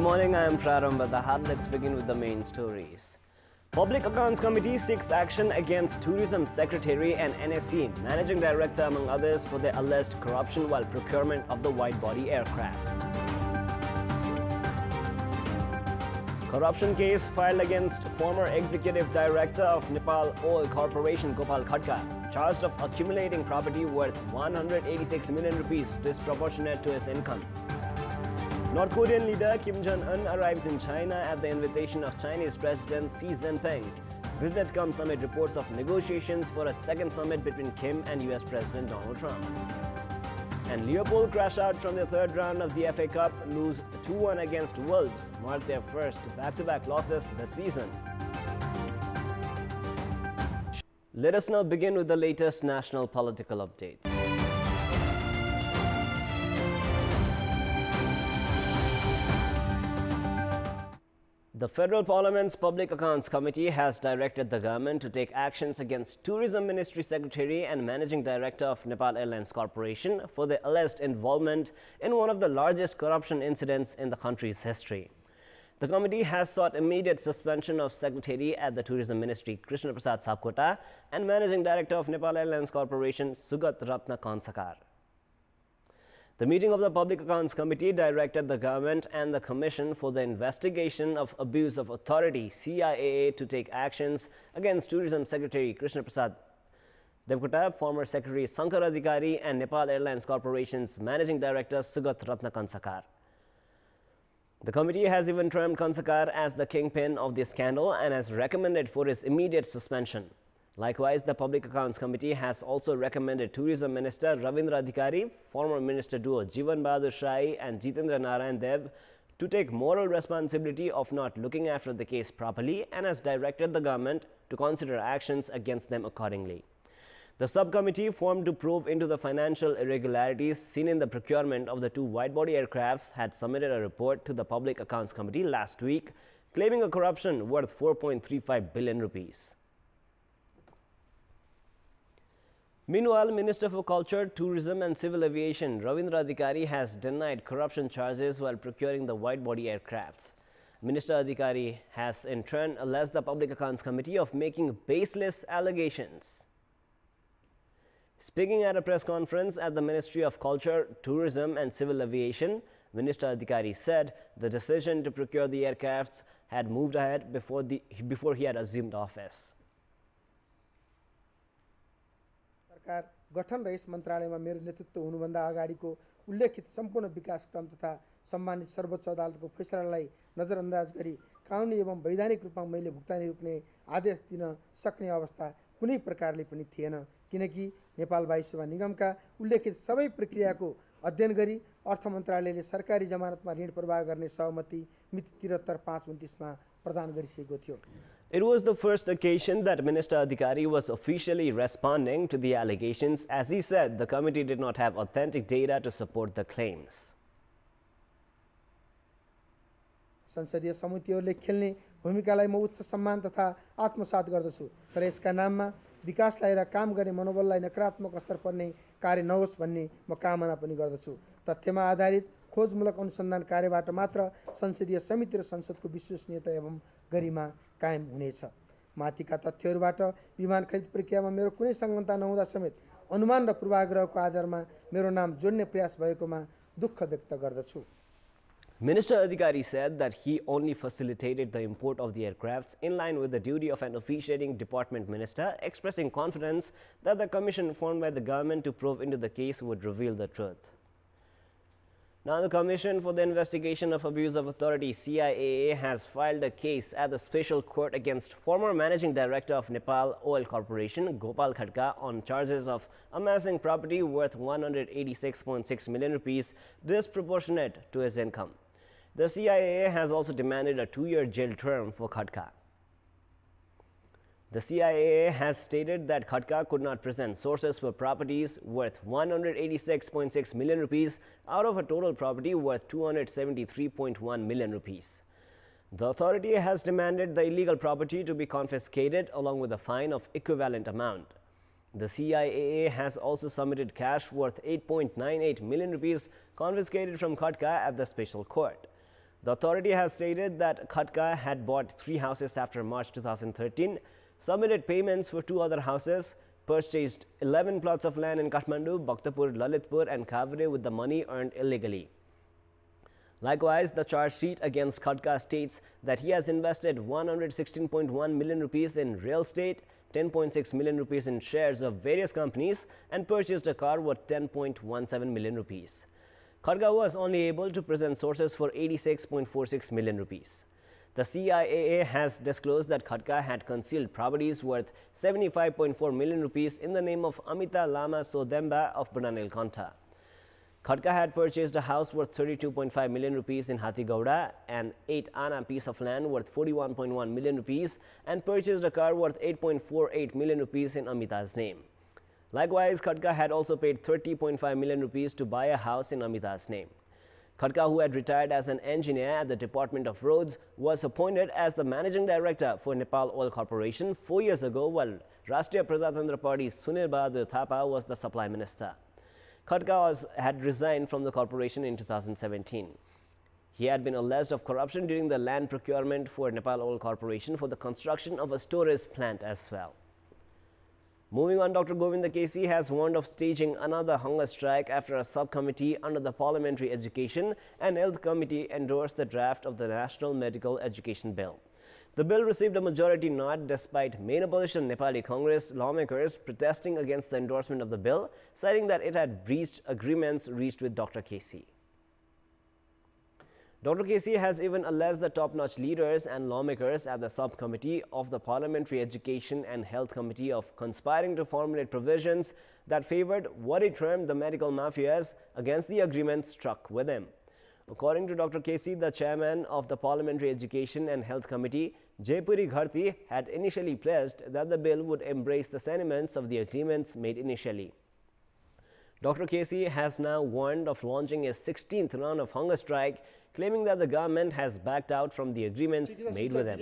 morning, I am Prarambha Dahal. Let's begin with the main stories. Public Accounts Committee seeks action against Tourism Secretary and NSC Managing Director among others for their alleged corruption while procurement of the wide-body aircrafts. Corruption case filed against former Executive Director of Nepal Oil Corporation Gopal Khadka, charged of accumulating property worth 186 million rupees disproportionate to his income. North Korean leader Kim Jong-un arrives in China at the invitation of Chinese President Xi Jinping. Visit comes amid reports of negotiations for a second summit between Kim and US President Donald Trump. And Liverpool crash out from the third round of the FA Cup, lose 2-1 against Wolves, mark their first back-to-back losses this season. Let us now begin with the latest national political updates. The Federal Parliament's Public Accounts Committee has directed the government to take actions against Tourism Ministry Secretary and Managing Director of Nepal Airlines Corporation for their alleged involvement in one of the largest corruption incidents in the country's history. The committee has sought immediate suspension of Secretary at the Tourism Ministry Krishna Prasad Sapkota and Managing Director of Nepal Airlines Corporation Sugat Ratna Kansakar. The meeting of the Public Accounts Committee directed the government and the Commission for the Investigation of Abuse of Authority (CIAA) to take actions against Tourism Secretary Krishna Prasad Devkota, former Secretary Sankar Adhikari, and Nepal Airlines Corporation's Managing Director Sugat Ratna Kansakar. The committee has even termed Kansakar as the kingpin of the scandal and has recommended for his immediate suspension. Likewise, the Public Accounts Committee has also recommended Tourism Minister Ravindra Adhikari, former Minister duo Jeevan Bahadur Shai and Jitendra Narayan Dev to take moral responsibility of not looking after the case properly and has directed the government to consider actions against them accordingly. The subcommittee formed to probe into the financial irregularities seen in the procurement of the two wide-body aircrafts had submitted a report to the Public Accounts Committee last week, claiming a corruption worth 4.35 billion rupees. Meanwhile, Minister for Culture, Tourism and Civil Aviation Ravindra Adhikari has denied corruption charges while procuring the wide-body aircrafts. Minister Adhikari has in turn alleged the Public Accounts Committee of making baseless allegations. Speaking at a press conference at the Ministry of Culture, Tourism and Civil Aviation, Minister Adhikari said the decision to procure the aircrafts had moved ahead before he had assumed office. सरकार गठन र yes मन्त्रालयमा मेरो नेतृत्व हुनुभन्दा अगाडिको उल्लेखित सम्पूर्ण विकास क्रम तथा सम्मानित सर्वोच्च अदालतको फैसलालाई नजरअन्दाज गरी कानुनी एवं वैधानिक रूपमा मैले भुक्तानी रोक्ने आदेश दिन सक्ने अवस्था कुनै प्रकारले पनि थिएन, किनकि नेपाल वायु सेवा निगमका उल्लेखित सबै प्रक्रियाको अध्ययन गरी अर्थ मन्त्रालयले सरकारी जमानतमा ऋण प्रवाह गर्ने सहमति मिति 73/5/29 मा प्रदान गरिसकेको थियो। It was the first occasion that Minister Adhikari was officially responding to the allegations, as he said the committee did not have authentic data to support the claims. संसदीय समितिहरूले खेल्ने भूमिकालाई म उच्च सम्मान तथा आत्मसात गर्दछु, तर यसका नाममा विकासलाई र काम गर्ने मनोबललाई नकारात्मक असर पर्ने कार्य नहोस् भन्ने म कामना पनि गर्दछु। तथ्यमा आधारित खोजमूलक अनुसन्धान कार्यबाट मात्र संसदीय समिति र संसदको विश्वसनीयता एवं गरिमा कायम हुनेछ। माथिका तथ्यहरूबाट विमान खरिद प्रक्रियामा मेरो कुनै संलग्नता नहुँदा समेत अनुमान र पूर्वाग्रहको आधारमा मेरो नाम जोड्ने प्रयास भएकोमा दुःख व्यक्त गर्दछु। Minister Adhikari said that he only facilitated the import of the aircrafts in line with the duty of an officiating department minister, expressing confidence that the commission formed by the government to probe into the case would reveal the truth. Now, the Commission for the Investigation of Abuse of Authority (CIAA) has filed a case at the Special Court against former Managing Director of Nepal Oil Corporation Gopal Khadka on charges of amassing property worth 186.6 million rupees disproportionate to his income. The CIAA has also demanded a 2-year jail term for Khadka. The CIAA has stated that Khadka could not present sources for properties worth 186.6 million rupees out of a total property worth 273.1 million rupees. The authority has demanded the illegal property to be confiscated along with a fine of equivalent amount. The CIAA has also submitted cash worth 8.98 million rupees confiscated from Khadka at the special court. The authority has stated that Khatka had bought 3 houses after March 2013, submitted payments for 2 other houses, purchased 11 plots of land in Kathmandu, Bhaktapur, Lalitpur and Kavre with the money earned illegally. Likewise, the charge sheet against Khatka states that he has invested 116.1 million rupees in real estate, 10.6 million rupees in shares of various companies and purchased a car worth 10.17 million rupees. Khatka was only able to present sources for 86.46 million rupees. The CIAA has disclosed that Khatka had concealed properties worth 75.4 million rupees in the name of Amita Lama Sodemba of Bananilkanta. Khatka had purchased a house worth 32.5 million rupees in Hatigauda, an 8-ana piece of land worth 41.1 million rupees and purchased a car worth 8.48 million rupees in Amita's name. Likewise, Khatka had also paid 30.5 million rupees to buy a house in Amita's name. Khatka, who had retired as an engineer at the Department of Roads, was appointed as the managing director for Nepal Oil Corporation 4 years ago, while Rashtriya Prajatantra Party's Sunil Bahadur Thapa was the supply minister. Khatka had resigned from the corporation in 2017. He had been alleged of corruption during the land procurement for Nepal Oil Corporation for the construction of a storage plant as well. Moving on, Dr. Govinda Kesi has warned of staging another hunger strike after a subcommittee under the Parliamentary Education and Health Committee endorsed the draft of the National Medical Education Bill. The bill received a majority nod despite main opposition Nepali Congress lawmakers protesting against the endorsement of the bill, citing that it had breached agreements reached with Dr. Kesi. Dr. Kesi has even alleged the top-notch leaders and lawmakers at the subcommittee of the Parliamentary Education and Health Committee of conspiring to formulate provisions that favored what he termed the medical mafias against the agreement struck with him. According to Dr. Kesi, the chairman of the Parliamentary Education and Health Committee, Jaipuri Gharti, had initially pledged that the bill would embrace the sentiments of the agreements made initially. Dr. Kesi has now warned of launching a 16th round of hunger strike, claiming that the government has backed out from the agreements made with him.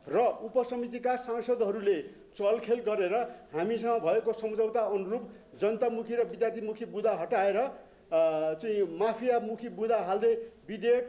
र उपसमितिका सांसदहरूले चलखेल गरेर हामीसँग भएको सम्झौता अनुरूप जनतामुखी र विद्यार्थीमुखी बुँदा हटाएर चाहिँ माफियामुखी बुँदा हाल्दै विधेयक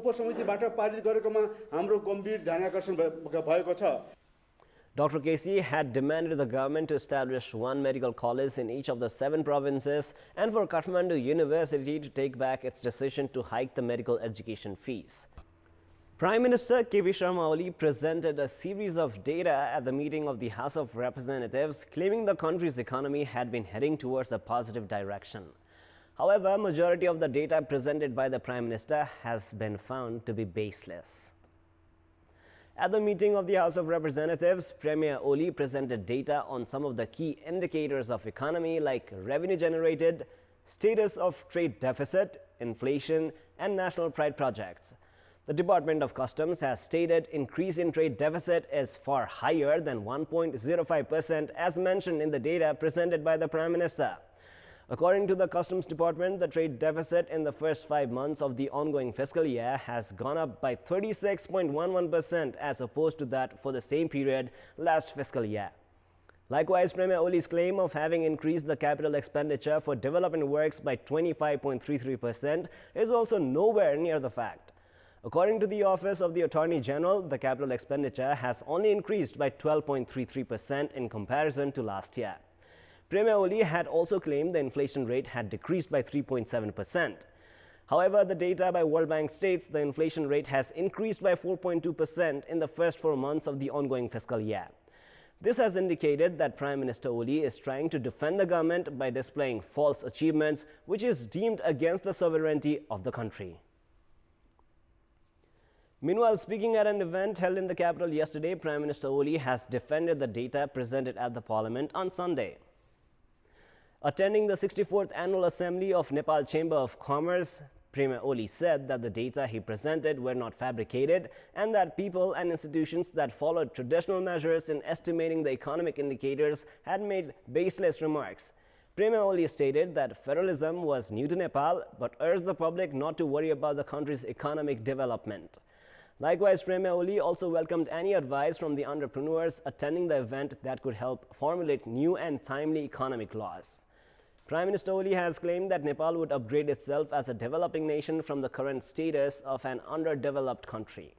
उपसमितिबाट पारित गरेकोमा हाम्रो गम्भीर ध्यानाकर्षण भएको छ। Dr. Kesi had demanded the government to establish 1 medical college in each of the 7 provinces and for Kathmandu University to take back its decision to hike the medical education fees. Prime Minister K.P. Sharma Oli presented a series of data at the meeting of the House of Representatives, claiming the country's economy had been heading towards a positive direction. However, majority of the data presented by the Prime Minister has been found to be baseless. At the meeting of the House of Representatives, Premier Oli presented data on some of the key indicators of economy like revenue generated, status of trade deficit, inflation, and national pride projects. The Department of Customs has stated increase in trade deficit is far higher than 1.05% as mentioned in the data presented by the Prime Minister. According to the Customs Department, the trade deficit in the first 5 months of the ongoing fiscal year has gone up by 36.11% as opposed to that for the same period last fiscal year. Likewise, Premier Oli's claim of having increased the capital expenditure for development works by 25.33% is also nowhere near the fact. According to the Office of the Attorney General, the capital expenditure has only increased by 12.33% in comparison to last year. Premier Oli had also claimed the inflation rate had decreased by 3.7%. However, the data by World Bank states the inflation rate has increased by 4.2% in the first 4 months of the ongoing fiscal year. This has indicated that Prime Minister Oli is trying to defend the government by displaying false achievements, which is deemed against the sovereignty of the country. Meanwhile, speaking at an event held in the capital yesterday, Prime Minister Oli has defended the data presented at the Parliament on Sunday. Attending the 64th Annual Assembly of Nepal Chamber of Commerce, Premier Oli said that the data he presented were not fabricated and that people and institutions that followed traditional measures in estimating the economic indicators had made baseless remarks. Premier Oli stated that federalism was new to Nepal but urged the public not to worry about the country's economic development. Likewise, Premier Oli also welcomed any advice from the entrepreneurs attending the event that could help formulate new and timely economic laws. Prime Minister Oli has claimed that Nepal would upgrade itself as a developing nation from the current status of an underdeveloped country.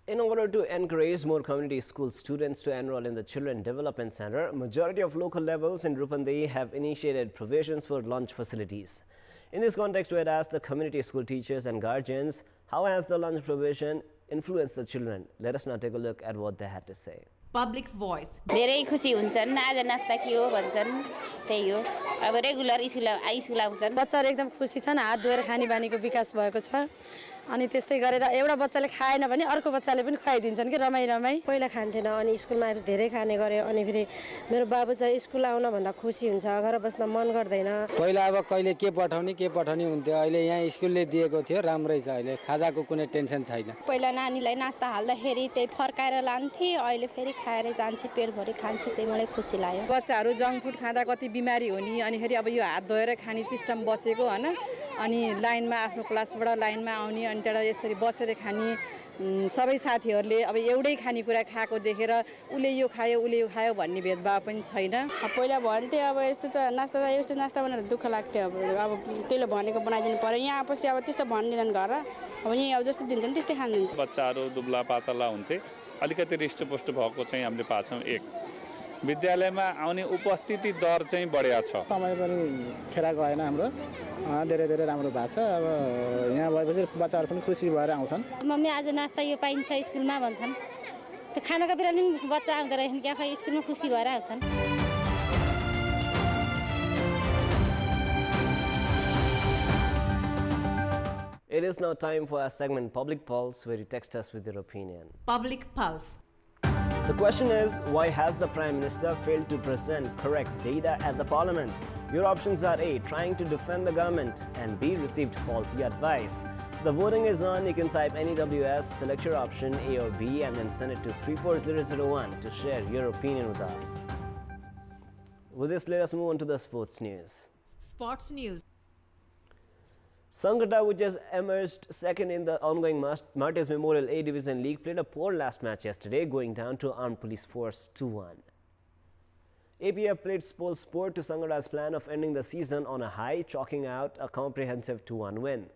In order to encourage more community school students to enroll in the Children Development Center, majority of local levels in Rupandehi have initiated provisions for lunch facilities. In this context, we had asked the community school teachers and guardians, how has the lunch provision influenced the children? Let us now take a look at what they had to say. Public voice. धेरै खुसी हुन्छन् आज नास्ता के हो भन्छन् त्यही हो अब रेगुलर स्कुल आउँछन् बच्चाहरु एकदम खुसी छन् हात धोएर खाने बानीको विकास भएको छ अनि त्यस्तै गरेर एउटा बच्चाले खाएन भने अर्को बच्चाले पनि खुवाइदिन्छन् के रमाई पहिला खान्थेन अनि स्कुलमा आएपछि धेरै खाने गरे अनि फेरि मेरो बाबु चाहिँ स्कुल आउन भन्दा खुसी हुन्छ घर बस्न मन गर्दैन पहिला अब कहिले के पठाउने हुन्थ्यो अहिले यहाँ स्कुलले दिएको थियो राम्रै छ अहिले खाजाको कुनै टेन्सन छैन पहिला नानीलाई नास्ता हाल्दाखेरि त्यही फर्काएर लान्थे अहिले फेरि खाएर जान्छ पेटभरि खान्छ त्यही मलाई खुसी लाग्यो बच्चाहरु जंक फुड खाँदा कति बिमारी हुने अनि फेरि अब यो हात धोएर खाने सिस्टम बसेको हैन अनि लाइनमा आफ्नो क्लासबाट लाइनमा आउने अनि त्यहाँ यसरी बसेर खाने सबै साथीहरुले अब एउटै खानेकुरा खाएको देखेर उले यो खायो भन्ने भेदभाव पनि छैन पहिला भन्थे अब यस्तो नास्ता भनेर दुःख लाग्थ्यो अब त्यसले भनेको बनाइदिनु पर्यो यहाँ आएपछि अब त्यस्तो भन्दिनन् घर अब यहाँ अब जस्तो दिन्छन् त्यस्तै खानुहुन्छ बच्चाहरू दुब्ला पातला हुन्थे अलिकति हृष्टपुष्ट भएको चाहिँ हामीले पाछौँ एक विद्यालयमा आउने उपस्थिति दर चाहिँ बढेको छ समय पनि खेर गएन हाम्रो धेरै राम्रो भएको छ अब यहाँ भएपछि बच्चाहरू पनि खुसी भएर आउँछन् मम्मी आज नास्ता यो पाइन्छ स्कुलमा भन्छन् त्यो खानाको बेला नि बच्चा आउँदो रहेछन् क्या खै स्कुलमा खुसी भएर आउँछन् It is now time for our segment Public Pulse, where you text us with your opinion. Public Pulse. The question is, why has the Prime Minister failed to present correct data at the Parliament? Your options are A, trying to defend the government, and B, received faulty advice. The voting is on. You can type NEWS, select your option A or B, and then send it to 34001 to share your opinion with us. With this, let us move on to the sports news. Sports news. Sankata, which has emerged second in the ongoing Martyrs Memorial A Division League, played a poor last match yesterday, going down to Armed Police Force 2-1. APF played sport to Sangata's plan of ending the season on a high, chalking out a comprehensive 2-1 win.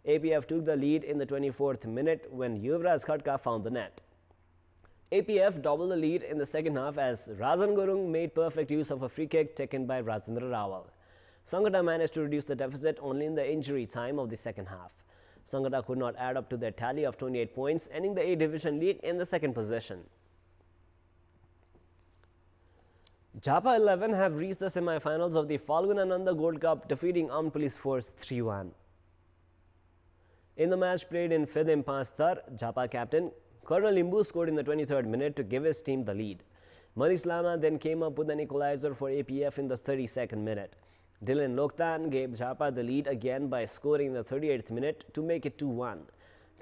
APF took the lead in the 24th minute when Yuvraj Khatka found the net. APF doubled the lead in the second half as Rajan Gurung made perfect use of a free kick taken by Rajendra Rawal. Sangata managed to reduce the deficit only in the injury time of the second half. Sangata could not add up to their tally of 28 points, ending the A Division League in the second position. Japa 11 have reached the semi-finals of the Falgunananda Gold Cup, defeating Armed Police Force 3-1. In the match played in Fidim Pastar, Japa captain Colonel Limbu scored in the 23rd minute to give his team the lead. Manish Lama then came up with an equalizer for APF in the 32nd minute. Dylan Loktan gave Japa the lead again by scoring in the 38th minute to make it 2-1.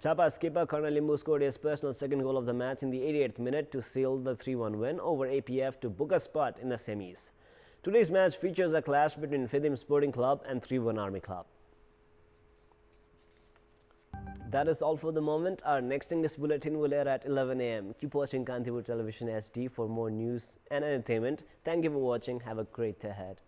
Japa skipper Colonel Limbu scored his personal second goal of the match in the 88th minute to seal the 3-1 win over APF to book a spot in the semis. Today's match features a clash between Fidim Sporting Club and 3-1 Army Club. That is all for the moment. Our next English bulletin will air at 11 a.m. Keep watching Kantipur Television SD for more news and entertainment. Thank you for watching. Have a great day ahead.